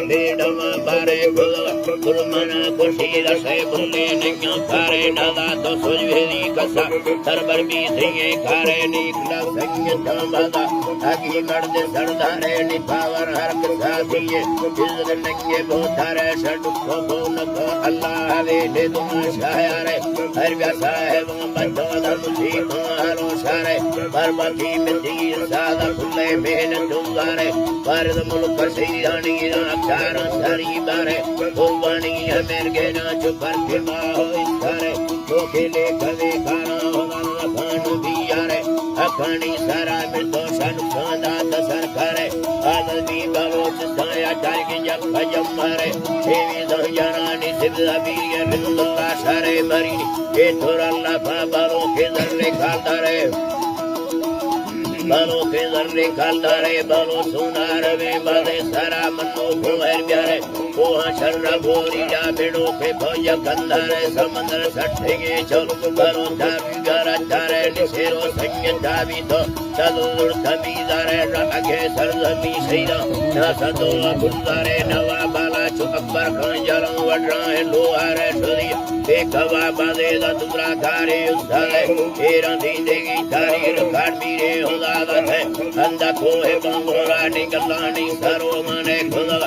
बेडवा बारे गुरमना खुशी रसे बुले नैया खारे नदा तो सुजवेदी कसा सरबर भी धिये खारे निकला संग जमदा आगे मर्द सरदारे निभावर हर कसा दिए इज्जत नंगे बोधारे सडुखो बोनको अल्लाह वे दे तुम शायरे हर व्यासा है वो बंदोदा मुझी हारो सारे परमती मिटी सादा खुले मेन दुंगारे भारत मुल्क सैरानी अक्षर सारी बारे कुर्बानी अमीर के ना चुपर के माहो इसारे तो खेले कवे खाना होगा खान भी यारे अखानी सारा मिर्दो सन खाना दसर करे आदमी बलोच साया टाइगे जब भजम मारे सेवी दहयानी सिद्धा भी ये बिल्ला सारे मरी ये थोड़ा लाफा बालों के दर्रे खाता रे बालो के जर्रे खालदारे बालो सोनार वे बाले सारा मनो भोर प्यारे कोहा शर्रा भोरीजा बेड़ो के भोज कंदारे समंदर सठेगे चलो बालो धावी गारा चारे निसेरो संग धावी तो चलो धमीदारे रागे सरजमी सैरा ना सदो गुंदारे नवा बाला चो अकबर खान जलो वडरा है लोहारे सुरी देखवा बादे दा दुरा धारे उधारे एरा दीदेगी धारी रखाड़ बीरे होगा अंधा कोहे बंगोरा निकलानी सरो मने खुदा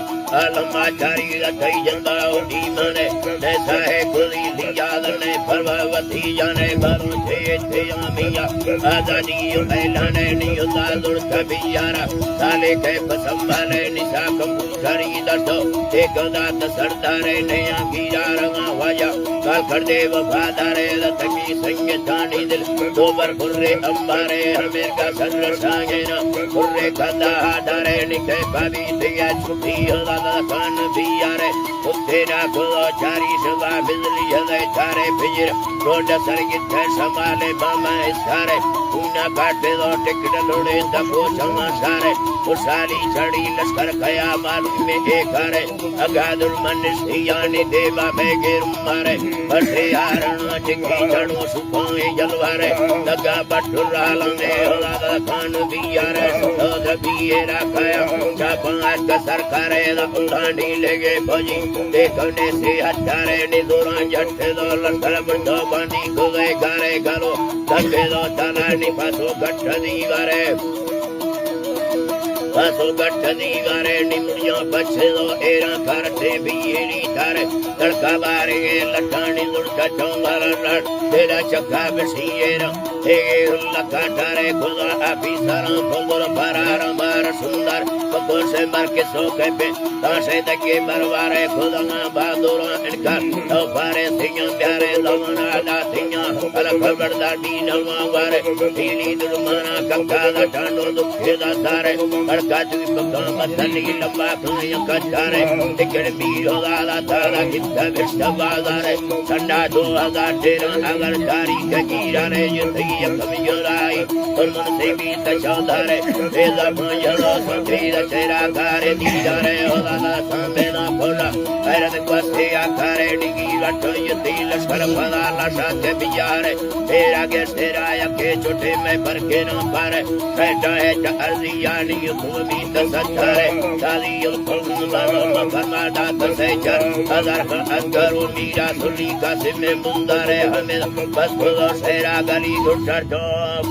आलमा चारी रखई जंदा ओडी मने ऐसा है खुदी लियाद ने परवती जाने बारो थे थे मिया आजादी ऐलाने नियुदा दुर कबियारा साले के संभाले निशा कंबूतरी दसो एक दात सरदारे नया गिरा रंगा वाजा काल कर दे वफादारे लतमी संग जानी दिल दोबर खुर्रे अंबारे हमें का सर सागेना खुर्रे खदा डारे निके भाभी दिया छुट्टी होला कान भी यारे तेरा खुदा चारी सवा बिजली हले चारे फिजर रोड सरगित संभाले मामा इसारे पूना काटे दो टिकट लोड़े दबो समा सारे उसाली छड़ी लश्कर खया मालूम में एक हारे अगादुल मन सियानी देवा बेगेर मारे बसे हारण चिकी चढ़ो सुपाए जलवारे लगा बटुरा लंगे होला खान भी यारे दोध भी रखाया चापास का सरकारे उठानी लेगे भजी देखने से हटारे निदुरा जट्टे दो लश्कर बंदो बानी को गए गारे गालो दबे दो ताला निपासो गट्ठ दीवारे पासो गट्ठ दीवारे निमुड़िया बच्चे दो एरा करते भी एरी तारे तड़का बारे लठानी दुड़का चौंगारा लड़ तेरा चक्का बसीएरा तेगे लखा तारे खुदा अभी सारा फुलर फरार मार सुंदर पकोर से मर के सोखे पे ताशे तके मरवारे खुदा बहादुर इनका तो फारे सिया प्यारे दमना दातिया अलग बड़दा दीनवा वारे दीनी दुर्माना कक्का दा ठांडो दुखे दा सारे काजू पका मथनी लंबा खाया कचारे टिकट भी होगा तारा कितना बिस्ता बाजारे ठंडा 2013 अगर जारी ककीरा रे युद्धिया कमजोराई और मन से भी तचादारे तेजा मायरा संगीत तेरा कारे दीदारे होगा सामने ना बोला हैरत क्वस्ते आकारे डिगी रटो युद्धि लश्कर फला लशाते बियारे तेरा के तेरा के छोटे में भर के ना पारे बैठा है अर्जियानी भी तसत्तरे सालियों फुल मानो मफरमादा तसेचर हजार का अंगरो नीरा सुली का सिमे मुंदारे हमें बस खुदा सेरा गली गुटर तो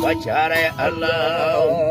पछारे अल्लाह।